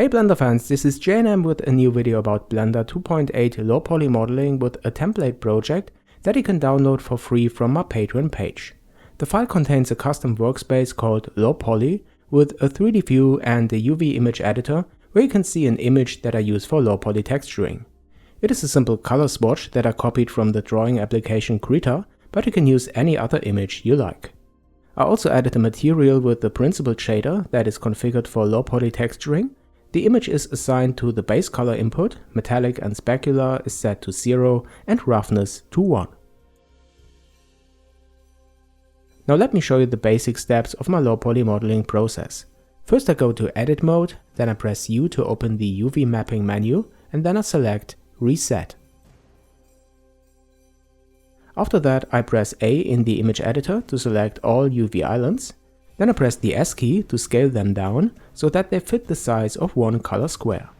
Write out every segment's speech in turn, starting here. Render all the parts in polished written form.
Hey Blender fans, this is JNM with a new video about Blender 2.8 low poly modeling with a template project that you can download for free from my Patreon page. The file contains a custom workspace called Low Poly with a 3D view and a UV image editor where you can see an image that I use for low poly texturing. It is a simple color swatch that I copied from the drawing application Krita, but you can use any other image you like. I also added a material with the principled shader that is configured for low poly texturing. The image is assigned to the base color input, metallic and specular is set to 0 and roughness to 1. Now let me show you the basic steps of my low poly modeling process. First I go to edit mode, then I press U to open the UV mapping menu and then I select reset. After that I press A in the image editor to select all UV islands. Then I press the S key to scale them down so that they fit the size of one color square.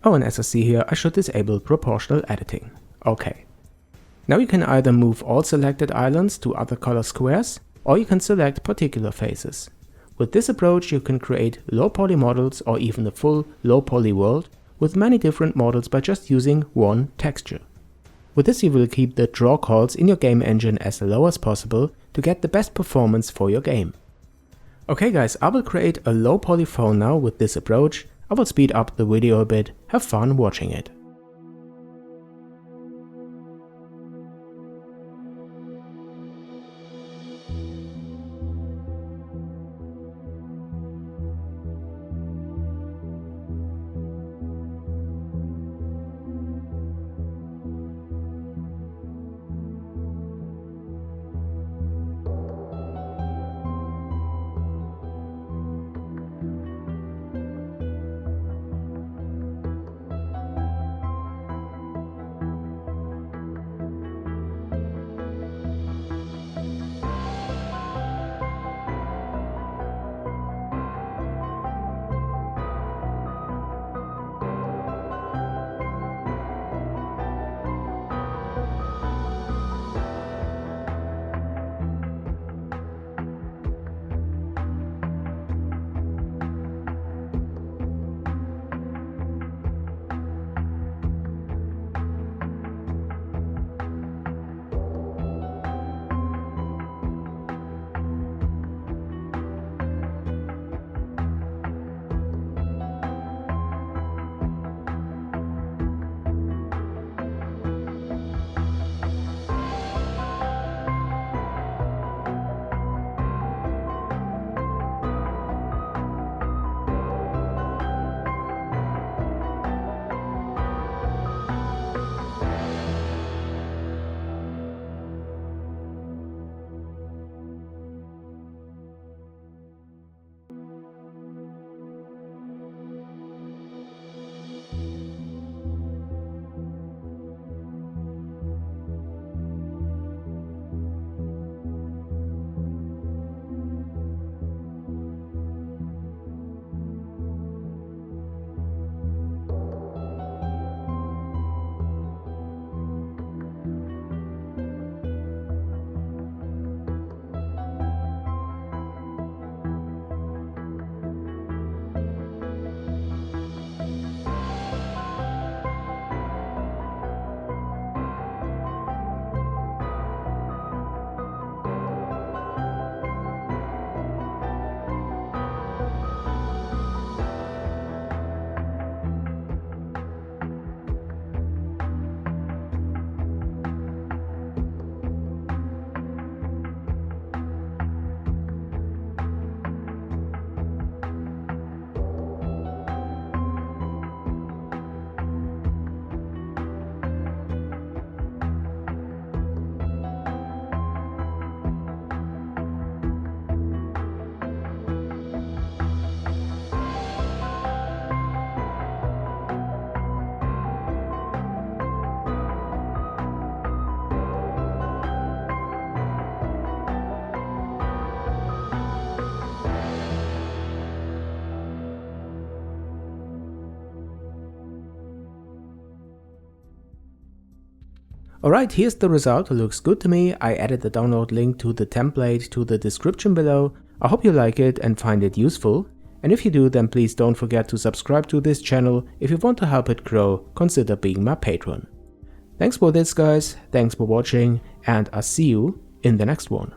Oh, and as I see here, I should disable proportional editing. Okay. Now you can either move all selected islands to other color squares, or you can select particular faces. With this approach you can create low poly models or even a full low poly world with many different models by just using one texture. With this you will keep the draw calls in your game engine as low as possible to get the best performance for your game. Okay guys, I will create a low poly phone now with this approach. I will speed up the video a bit, have fun watching it. Alright, here's the result, it looks good to me. I added the download link to the template to the description below. I hope you like it and find it useful. And if you do, then please don't forget to subscribe to this channel. If you want to help it grow, consider being my patron. Thanks for this guys, thanks for watching, and I'll see you in the next one.